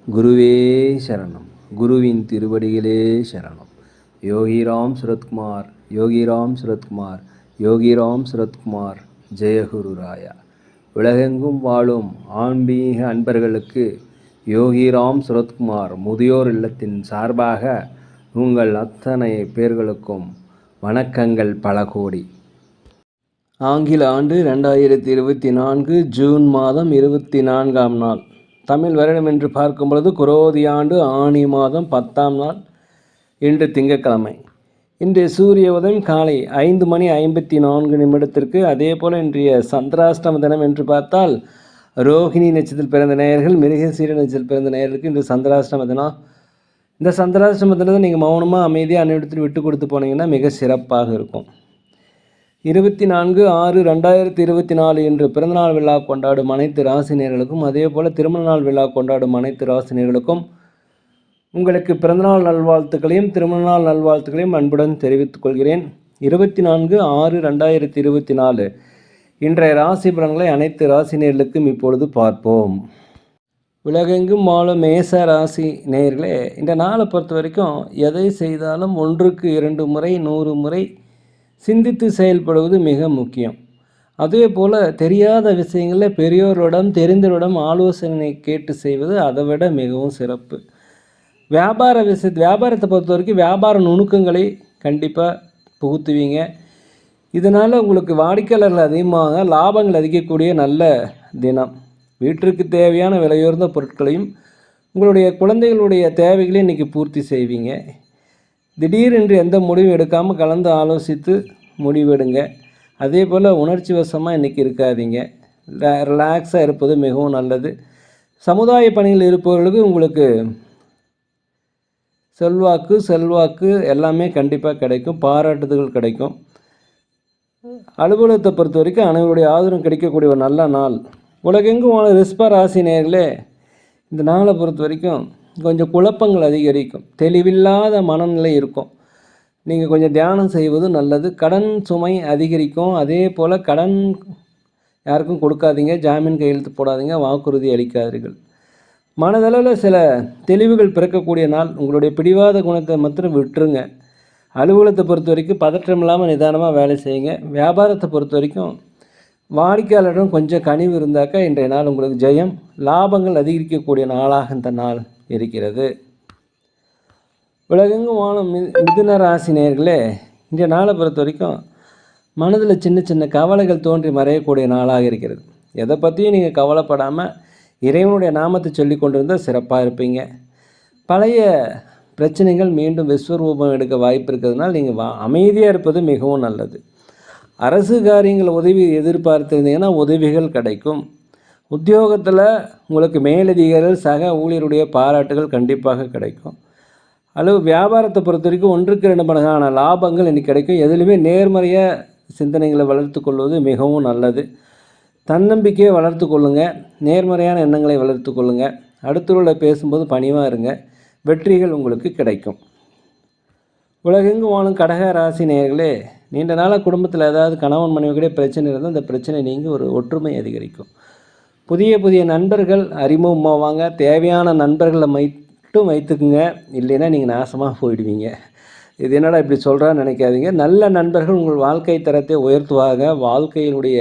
குருவே சரணம். குருவின் திருவடிகளே சரணம். யோகிராம் சுரத்குமார், யோகிராம் சுரத்குமார், யோகிராம் சுரத்குமார். ஜெயகுரு ராயா. உலகெங்கும் வாழும் ஆன்மீக அன்பர்களுக்கு யோகிராம் சுரத்குமார் முதியோர் இல்லத்தின் சார்பாக உங்கள் அத்தனை பேர்களுக்கும் வணக்கங்கள் பல கோடி. ஆங்கில ஆண்டு 2024 ஜூன் மாதம் 24ஆம் நாள். தமிழ் வருடம் என்று பார்க்கும் பொழுது குரோதி ஆண்டு ஆனி மாதம் 10ஆம் நாள். இன்று திங்கட்கிழமை. இன்றைய சூரிய உதயம் காலை 5:54 அதே போல் இன்றைய சந்திராஷ்டம தினம் என்று பார்த்தால் ரோஹிணி நட்சத்திரத்தில் பிறந்த நேயர்கள், மிருகசீர நட்சத்திரத்தில் பிறந்த நேயர்களுக்கு இன்று சந்திராஷ்டம தினம். இந்த சந்திராஷ்டம தினத்தை நீங்கள் மௌனமாக அமைதியாக அனைவரத்தில் விட்டு கொடுத்து போனீங்கன்னா மிக சிறப்பாக இருக்கும். 24/6/2024 இன்று பிறந்தநாள் விழா கொண்டாடும் அனைத்து ராசினியர்களுக்கும், அதே போல் திருமண நாள் விழா கொண்டாடும் அனைத்து ராசினியர்களுக்கும் உங்களுக்கு பிறந்தநாள் நல்வாழ்த்துக்களையும் திருமண நாள் நல்வாழ்த்துக்களையும் அன்புடன் தெரிவித்துக் கொள்கிறேன். 24/6/2024 இன்றைய ராசி பலன்களை அனைத்து ராசினியர்களுக்கும் இப்பொழுது பார்ப்போம். உலகெங்கும் வாழும் மேச ராசி நேயர்களே, இந்த நாளை பொறுத்த வரைக்கும் எதை செய்தாலும் 1க்கு 2 முறை 100 முறை சிந்தித்து செயல்படுவது மிக முக்கியம். அதே போல் தெரியாத விஷயங்களில் பெரியோரிடம் தெரிந்தவரிடம் ஆலோசனை கேட்டு செய்வது அதை விட மிகவும் சிறப்பு. வியாபாரத்தை பொறுத்த வரைக்கும் வியாபார நுணுக்கங்களை கண்டிப்பாக புகுத்துவீங்க. இதனால் உங்களுக்கு வாடிக்கையாளர்கள் அதிகமாக லாபங்கள் அதிகக்கூடிய நல்ல தினம். வீட்டிற்கு தேவையான விலையுயர்ந்த பொருட்களையும் உங்களுடைய குழந்தைகளுடைய தேவைகளையும் இன்றைக்கி பூர்த்தி செய்வீங்க. திடீரென்று எந்த முடிவும் எடுக்காமல் கலந்து ஆலோசித்து முடிவெடுங்க. அதே போல் உணர்ச்சி வசமாக இன்றைக்கி இருக்காதீங்க. ரிலாக்ஸாக இருப்பது மிகவும் நல்லது. சமுதாய பணியில் இருப்பவர்களுக்கு உங்களுக்கு செல்வாக்கு எல்லாமே கண்டிப்பாக கிடைக்கும். பாராட்டுதல்கள் கிடைக்கும். அலுவலகத்தை பொறுத்த வரைக்கும் அனைவருடைய ஆதரவும் கிடைக்கக்கூடிய ஒரு நல்ல நாள். உலகெங்கும் ரிஷப ராசி நேயர்களே, இந்த நாளை பொறுத்த வரைக்கும் கொஞ்சம் குழப்பங்கள் அதிகரிக்கும். தெளிவில்லாத மனநிலை இருக்கும். நீங்கள் கொஞ்சம் தியானம் செய்வது நல்லது. கடன் சுமை அதிகரிக்கும். அதே போல் கடன் யாருக்கும் கொடுக்காதீங்க. ஜாமீன் கையெழுத்து போடாதீங்க. வாக்குறுதி அளிக்காதீர்கள். மனதளவில் சில தெளிவுகள் பிறக்கக்கூடிய நாள். உங்களுடைய பிடிவாத குணத்தை மாத்திரம் விட்டுருங்க. அலுவலகத்தை பொறுத்த வரைக்கும் பதற்றம் இல்லாமல் நிதானமாக வேலை செய்யுங்க. வியாபாரத்தை பொறுத்த வரைக்கும் வாடிக்கையாளரிடம் கொஞ்சம் கனிவு இருந்தாக்கா இன்றைய நாள் உங்களுக்கு ஜெயம், லாபங்கள் அதிகரிக்கக்கூடிய நாளாக இந்த நாள் இருக்கிறது. உலகெங்கும் வாழும் மிதுன ராசி நேயர்களே, இன்றைய நாளை பொறுத்த வரைக்கும் மனதில் சின்ன சின்ன கவலைகள் தோன்றி மறையக்கூடிய நாளாக இருக்கிறது. எதை பற்றியும் நீங்கள் கவலைப்படாமல் இறைவனுடைய நாமத்தை சொல்லி கொண்டிருந்தால் சிறப்பாக இருப்பீங்க. பழைய பிரச்சனைகள் மீண்டும் விஸ்வரூபம் எடுக்க வாய்ப்பு இருக்கிறதுனால நீங்கள் அமைதியாக இருப்பது மிகவும் நல்லது. அரசு காரியங்கள் உதவி எதிர்பார்த்திருந்தீங்கன்னா உதவிகள் கிடைக்கும். உத்தியோகத்தில் உங்களுக்கு மேலதிகாரிகள் சக ஊழியருடைய பாராட்டுகள் கண்டிப்பாக கிடைக்கும். வியாபாரத்தை பொறுத்த வரைக்கும் 1க்கு 2 மடங்கான லாபங்கள் இன்றைக்கி கிடைக்கும். எதுலையுமே நேர்மறையாக சிந்தனைகளை வளர்த்து கொள்வது மிகவும் நல்லது. தன்னம்பிக்கையை வளர்த்து கொள்ளுங்கள். நேர்மறையான எண்ணங்களை வளர்த்து கொள்ளுங்கள். அடுத்தவர்களை பேசும்போது பணிவாக இருங்க. வெற்றிகள் உங்களுக்கு கிடைக்கும். உலகெங்கும் வாழும் கடக ராசி நேயர்களே, நீண்ட நாளாக குடும்பத்தில் ஏதாவது கணவன் மனைவிக்கிட்டே பிரச்சனை இருந்தால் அந்த பிரச்சனை நீங்கி ஒரு ஒற்றுமை அதிகரிக்கும். புதிய நண்பர்கள் அறிமுகமாவாங்க. தேவையான நண்பர்களை மட்டும் வைத்துக்குங்க. இல்லைன்னா நீங்கள் நாசமாக போயிடுவீங்க. இது என்னடா இப்படி சொல்கிறான்னு நினைக்காதீங்க. நல்ல நண்பர்கள் உங்கள் வாழ்க்கை தரத்தை உயர்த்துவாங்க. வாழ்க்கையினுடைய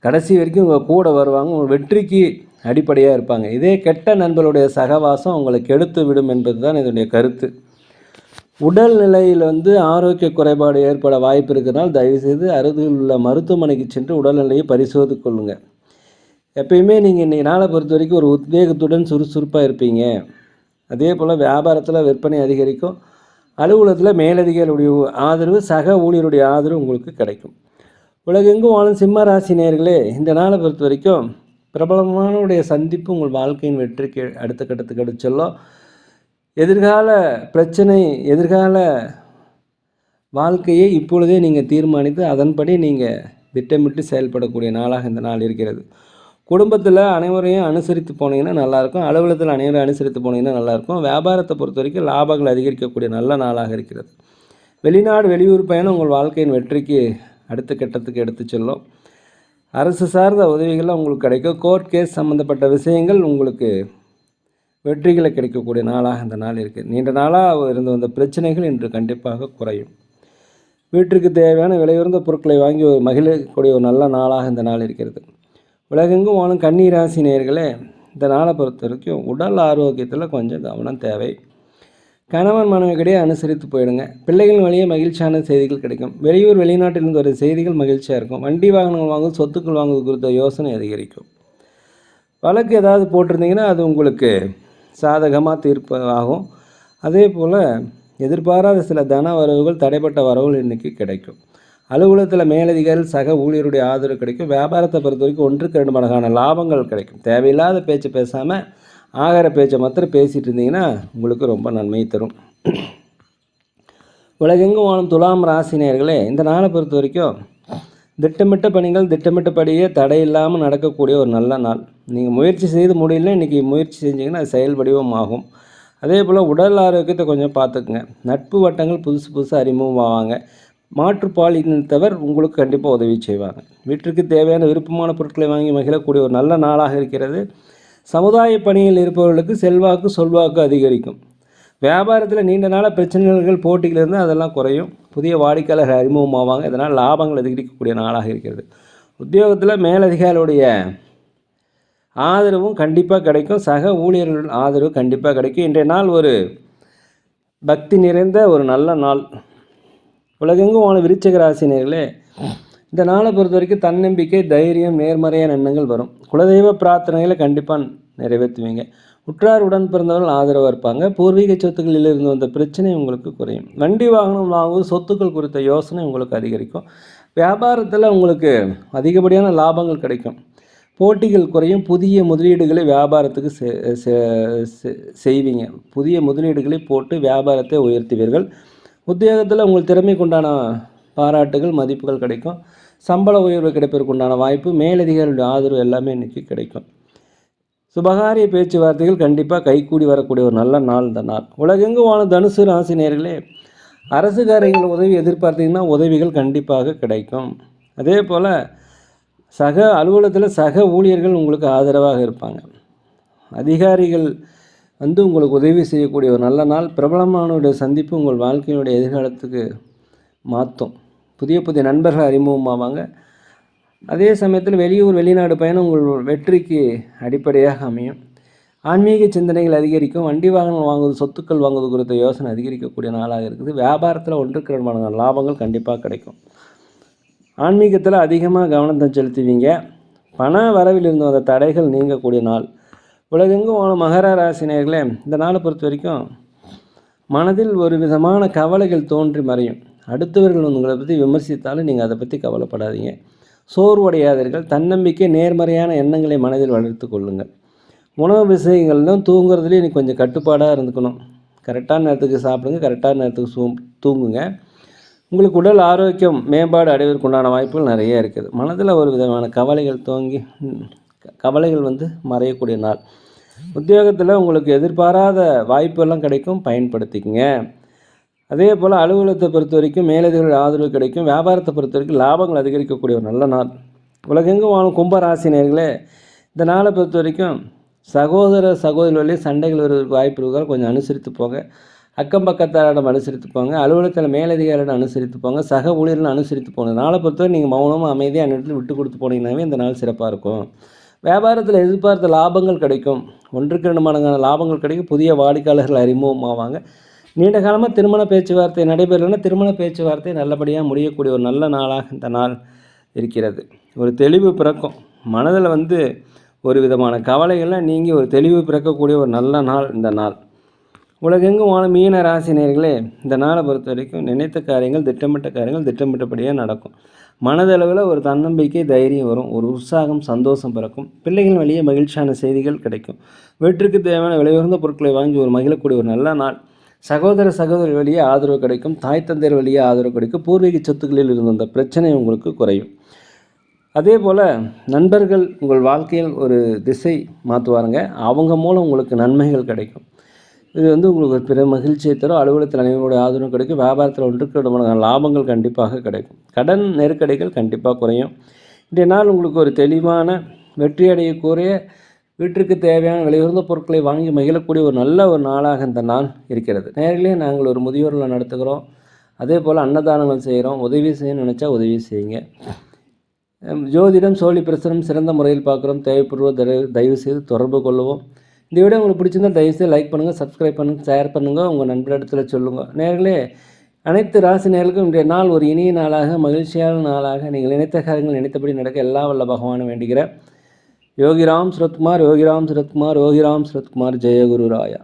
கடைசி வரைக்கும் உங்கள் கூட வருவாங்க. உங்கள் வெற்றிக்கு அடிப்படையாக இருப்பாங்க. இதே கெட்ட நண்பர்களுடைய சகவாசம் உங்களை கெடுத்து விடும் என்பது தான் இதனுடைய கருத்து. உடல் நிலையில் ஆரோக்கிய குறைபாடு ஏற்பட வாய்ப்பு இருக்கிறதுனால தயவுசெய்து அருகில் உள்ள மருத்துவமனைக்கு சென்று உடல்நிலையை பரிசோதித்து கொள்ளுங்கள். எப்பயுமே நீங்கள் இன்றைக்கி நாளை பொறுத்த வரைக்கும் ஒரு உத்வேகத்துடன் சுறுசுறுப்பாக இருப்பீங்க. அதே போல் வியாபாரத்தில் விற்பனை அதிகரிக்கும். அலுவலகத்தில் மேலதிகாரியுடைய ஆதரவு, சக ஊழியருடைய ஆதரவு உங்களுக்கு கிடைக்கும். உலகெங்கும் வாழும் சிம்ம ராசி நேயர்களே, இந்த நாளை பொறுத்த வரைக்கும் பிரபலமானவருடைய சந்திப்பு உங்கள் வாழ்க்கையின் வெற்றிக்கு அடுத்த கட்டத்துக்கு எடுத்து செல்லும். எதிர்கால பிரச்சனை, எதிர்கால வாழ்க்கையை இப்பொழுதே நீங்கள் தீர்மானித்து அதன்படி நீங்கள் திட்டமிட்டு செயல்படக்கூடிய நாளாக இந்த நாள் இருக்கிறது. குடும்பத்தில் அனைவரையும் அனுசரித்து போனீங்கன்னா நல்லாயிருக்கும். அலுவலகத்தில் அனைவரையும் அனுசரித்து போனீங்கன்னா நல்லாயிருக்கும். வியாபாரத்தை பொறுத்த வரைக்கும் லாபங்கள் அதிகரிக்கக்கூடிய நல்ல நாளாக இருக்கிறது. வெளிநாடு வெளியூர் பயணம் உங்கள் வாழ்க்கையின் வெற்றிக்கு அடுத்த கட்டத்துக்கு எடுத்து செல்லும். அரசு சார்ந்த உதவிகள்லாம் உங்களுக்கு கிடைக்கும். கோர்ட் கேஸ் சம்மந்தப்பட்ட விஷயங்கள் உங்களுக்கு வெற்றிகளை கிடைக்கக்கூடிய நாளாக இந்த நாள் இருக்குது. நீண்ட நாளாக இருந்து வந்த பிரச்சனைகள் இன்று கண்டிப்பாக குறையும். வீட்டிற்கு தேவையான விலையுறந்த பொருட்களை வாங்கி ஒரு மகிழக்கூடிய ஒரு நல்ல நாளாக இந்த நாள் இருக்கிறது. உலகெங்கும் வாழும் கன்னி ராசி நேயர்களே, இந்த நாளை பொறுத்த வரைக்கும் உடல் ஆரோக்கியத்தில் கொஞ்சம் கவனம் தேவை. கணவன் மனைவிக்கிடையே அனுசரித்து போயிடுங்க. பிள்ளைகள் வழியே மகிழ்ச்சியான செய்திகள் கிடைக்கும். வெளியூர் வெளிநாட்டிலிருந்து வர செய்திகள் மகிழ்ச்சியாக இருக்கும். வண்டி வாகனங்கள் வாங்குவது, சொத்துக்கள் வாங்குவது குறித்த யோசனை அதிகரிக்கும். வழக்கு ஏதாவது போட்டிருந்தீங்கன்னா அது உங்களுக்கு சாதகமாக தீர்ப்பு ஆகும். அதே போல் எதிர்பாராத சில தன வரவுகள், தடைப்பட்ட வரவுகள் இன்றைக்கி கிடைக்கும். அலுவலகத்தில் மேலதிகாரிகள் சக ஊழியருடைய ஆதரவு கிடைக்கும். வியாபாரத்தை பொறுத்த வரைக்கும் 1-2 மடங்கான லாபங்கள் கிடைக்கும். தேவையில்லாத பேச்சு பேசாமல் ஆகார பேச்சை மாத்திரம் பேசிகிட்டு இருந்தீங்கன்னா உங்களுக்கு ரொம்ப நன்மை தரும். உலகெங்கும் வாழும் துலாம் ராசி நேயர்களே, இந்த நாளை பொறுத்த வரைக்கும் திட்டமிட்ட பணிகள் திட்டமிட்டபடியே தடையில்லாமல் நடக்கக்கூடிய ஒரு நல்ல நாள். நீங்கள் முயற்சி செய்து முடியல, இன்றைக்கி முயற்சி செஞ்சிங்கன்னா அது செயல் வடிவம் ஆகும். அதே போல் உடல் ஆரோக்கியத்தை கொஞ்சம் பார்த்துக்குங்க. நட்பு வட்டங்கள் புதுசு அறிமுகம் ஆவாங்க. மாற்றுப்பால் இனத்தவர் உங்களுக்கு கண்டிப்பாக உதவி செய்வாங்க. வீட்டிற்கு தேவையான விருப்பமான பொருட்களை வாங்கி மகிழக்கூடிய ஒரு நல்ல நாளாக இருக்கிறது. சமுதாய பணியில் இருப்பவர்களுக்கு செல்வாக்கு சொல்வாக்கு அதிகரிக்கும். வியாபாரத்தில் நீண்ட நாள பிரச்சனைகள் போட்டிகள் இருந்தால் அதெல்லாம் குறையும். புதிய வாடிக்கையாளர்கள் அறிமுகமாவாங்க. இதனால் லாபங்கள் அதிகரிக்கக்கூடிய நாளாக இருக்கிறது. உத்தியோகத்தில் மேலதிகாரிகளுடைய ஆதரவும் கண்டிப்பாக கிடைக்கும். சக ஊழியர்கள் ஆதரவு கண்டிப்பாக கிடைக்கும். இன்றைய நாள் ஒரு பக்தி நிறைந்த ஒரு நல்ல நாள். உலகெங்கும் வாழும் விருச்சிக ராசினியர்களே, இந்த நாளை பொறுத்த வரைக்கும் தன்னம்பிக்கை, தைரியம், நேர்மறையான எண்ணங்கள் வரும். குலதெய்வ பிரார்த்தனைகளை கண்டிப்பாக நிறைவேற்றுவீங்க. உற்றார் உடன் பிறந்தவர்கள் ஆதரவாக இருப்பாங்க. பூர்வீக சொத்துக்களில் இருந்து வந்த பிரச்சனை உங்களுக்கு குறையும். வண்டி வாகனம் வாங்குவது, சொத்துக்கள் குறித்த யோசனை உங்களுக்கு அதிகரிக்கும். வியாபாரத்தில் உங்களுக்கு அதிகப்படியான லாபங்கள் கிடைக்கும். போட்டிகள் குறையும். புதிய முதலீடுகளை வியாபாரத்துக்கு செய்வீங்க. புதிய முதலீடுகளை போட்டு வியாபாரத்தை உயர்த்துவீர்கள். உத்தியோகத்தில் உங்கள் திறமைக்கு உண்டான பாராட்டுகள், மதிப்புகள் கிடைக்கும். சம்பள உயர்வு கிடைப்பதற்கு உண்டான வாய்ப்பு, மேலதிகாரிகளுடைய ஆதரவு எல்லாமே இன்றைக்கி கிடைக்கும். சுபகாரிய பேச்சுவார்த்தைகள் கண்டிப்பாக கைகூடி வரக்கூடிய ஒரு நல்ல நாள் இந்த நாள். உலகெங்கு வாழும் தனுசு ராசி நேயர்களே, அரசு காரியங்கள் உதவி எதிர்பார்த்தீங்கன்னா உதவிகள் கண்டிப்பாக கிடைக்கும். அதே போல் சக அலுவலகத்தில் சக ஊழியர்கள் உங்களுக்கு ஆதரவாக இருப்பாங்க. அதிகாரிகள் உங்களுக்கு உதவி செய்யக்கூடிய ஒரு நல்ல நாள். பிரபலமானவருடைய சந்திப்பு உங்கள் வாழ்க்கையினுடைய எதிர்காலத்துக்கு மாற்றும். புதிய புதிய நண்பர்கள் அறிமுகமாவாங்க. அதே சமயத்தில் வெளியூர் வெளிநாடு பயணம் உங்கள் வெற்றிக்கு அடிப்படையாக அமையும். ஆன்மீக சிந்தனைகள் அதிகரிக்கும். வண்டி வாகனம் வாங்குவது, சொத்துக்கள் வாங்குவது குறித்த யோசனை அதிகரிக்கக்கூடிய நாளாக இருக்குது. வியாபாரத்தில் 1-2 மடங்கு லாபங்கள் கண்டிப்பாக கிடைக்கும். ஆன்மீகத்தில் அதிகமாக கவனத்தை செலுத்துவீங்க. பண வரவில் இருந்து வந்த தடைகள் நீங்கக்கூடிய நாள். உலகெங்கும் வாழும் மகர ராசினியர்களே, இந்த நாளை பொறுத்த வரைக்கும் மனதில் ஒரு விதமான கவலைகள் தோன்றி மறையும். அடுத்தவர்கள் உங்களை பற்றி விமர்சித்தாலும் நீங்கள் அதை பற்றி கவலைப்படாதீங்க. சோர்வடையாதீர்கள். தன்னம்பிக்கை, நேர்மறையான எண்ணங்களை மனதில் வளர்த்து கொள்ளுங்கள். உணவு விஷயங்கள்லாம் தூங்குறதுலேயே இன்னைக்கு கொஞ்சம் கட்டுப்பாடாக இருந்துக்கணும். கரெக்டான நேரத்துக்கு சாப்பிடுங்க, கரெக்டான நேரத்துக்கு தூங்குங்க. உங்களுக்கு உடல் ஆரோக்கியம் மேம்பாடு அடைவதற்கு உண்டான வாய்ப்புகள் நிறைய இருக்குது. மனதில் ஒரு விதமான கவலைகள் மறையக்கூடிய நாள். உத்தியோகத்தில் உங்களுக்கு எதிர்பாராத வாய்ப்பெல்லாம் கிடைக்கும், பயன்படுத்திக்கங்க. அதே போல் அலுவலகத்தை பொறுத்த வரைக்கும் மேலதிகாரிகள் ஆதரவு கிடைக்கும். வியாபாரத்தை பொறுத்த வரைக்கும் லாபங்கள் அதிகரிக்கக்கூடிய ஒரு நல்ல நாள். உலகெங்கும் வாழும் கும்பராசினியர்களே, இந்த நாளை பொறுத்த வரைக்கும் சகோதரிகளே சண்டைகள் வருவதற்கு வாய்ப்பு இருக்கிறால் கொஞ்சம் அனுசரித்து போங்க. அக்கம் பக்கத்தாரிடம் அனுசரித்து போங்க. அலுவலகத்தில் மேலதிகாரிடம் அனுசரித்து போங்க. சக ஊழியர்கள் அனுசரித்து போங்க. நாளை பொறுத்தவரை நீங்கள் மௌனமாக அமைதியாக நேரத்தில் விட்டு கொடுத்து போனீங்கன்னாவே இந்த நாள் சிறப்பாக இருக்கும். வியாபாரத்தில் எதிர்பார்த்த லாபங்கள் கிடைக்கும். 1-2 மடங்கான லாபங்கள் கிடைக்கும். புதிய வாடிக்கையாளர்கள் அறிமுகமாவாங்க. நீண்ட காலமாக திருமண பேச்சுவார்த்தை நடைபெறலைன்னா திருமண பேச்சுவார்த்தை நல்லபடியாக முடியக்கூடிய ஒரு நல்ல நாளாக இந்த நாள் இருக்கிறது. ஒரு தெளிவு பிறக்கும். மனதில் ஒரு விதமான கவலைகள்லாம் நீங்கி ஒரு தெளிவு பிறக்கக்கூடிய ஒரு நல்ல நாள் இந்த நாள். உலகெங்கும் வாழும் மீன ராசினியர்களே, இந்த நாளை பொறுத்த வரைக்கும் நினைத்த காரியங்கள், திட்டமிட்ட காரியங்கள் திட்டமிட்டபடியாக நடக்கும். மனதளவில் ஒரு தன்னம்பிக்கை, தைரியம் வரும். ஒரு உற்சாகம், சந்தோஷம் பிறக்கும். பிள்ளைகள் வழியே மகிழ்ச்சியான செய்திகள் கிடைக்கும். வீட்டிற்கு தேவையான விலையுயர்ந்த பொருட்களை வாங்கி ஒரு மகிழக்கூடிய ஒரு நல்ல நாள். சகோதரி வழியே ஆதரவு கிடைக்கும். தாய் தந்தையர் வழியே ஆதரவு கிடைக்கும். பூர்வீக சொத்துக்களில் இருந்த அந்த பிரச்சனை உங்களுக்கு குறையும். அதே போல் நண்பர்கள் உங்கள் வாழ்க்கையில் ஒரு திசை மாற்றுவாருங்க. அவங்க மூலம் உங்களுக்கு நன்மைகள் கிடைக்கும். இது உங்களுக்கு ஒரு பிற மகிழ்ச்சியை தரும். அலுவலகத்தில் அனைவருடைய ஆதரவு கிடைக்கும். வியாபாரத்தில் 1-2 மடங்கு லாபங்கள் கண்டிப்பாக கிடைக்கும். கடன் நெருக்கடிகள் கண்டிப்பாக குறையும். இன்றைய நாள் உங்களுக்கு ஒரு தெளிவான வெற்றி அடையக்கூடிய வீட்டிற்கு தேவையான விலையுறந்த பொருட்களை வாங்கி மகிழக்கூடிய ஒரு நல்ல ஒரு நாளாக இந்த நாள் இருக்கிறது. நேரிலே நாங்கள் ஒரு முதியோர்களை நடத்துகிறோம். அதே போல் அன்னதானங்கள் செய்கிறோம். உதவி செய்யணும்னு நினச்சா உதவி செய்யுங்க. ஜோதிடம் சோழி பிரசனம் சிறந்த முறையில் பார்க்குறோம். தேவைப்படுவோம் தயவு செய்து தொடர்பு கொள்ளுவோம். இந்த வீடியோ உங்களுக்கு பிடிச்சிருந்தால் தயவுசெய்து லைக் பண்ணுங்கள், சப்ஸ்கிரைப் பண்ணுங்கள், ஷேர் பண்ணுங்கள், உங்கள் நண்பரிடத்தில் சொல்லுங்கள். நேர்களே, அனைத்து ராசி நேர்களுக்கும் இன்றைய நாள் ஒரு இனிய நாளாக, மகிழ்ச்சியான நாளாக, நீங்கள் நினைத்த காரியங்கள் நினைத்தபடி நடக்க எல்லா வல்ல பகவானை வேண்டுகிறேன். யோகிராம் சுரத்குமார், யோகிராம் சுரத்குமார், யோகிராம் சுரத்குமார், ஜெயகுரு ராயா.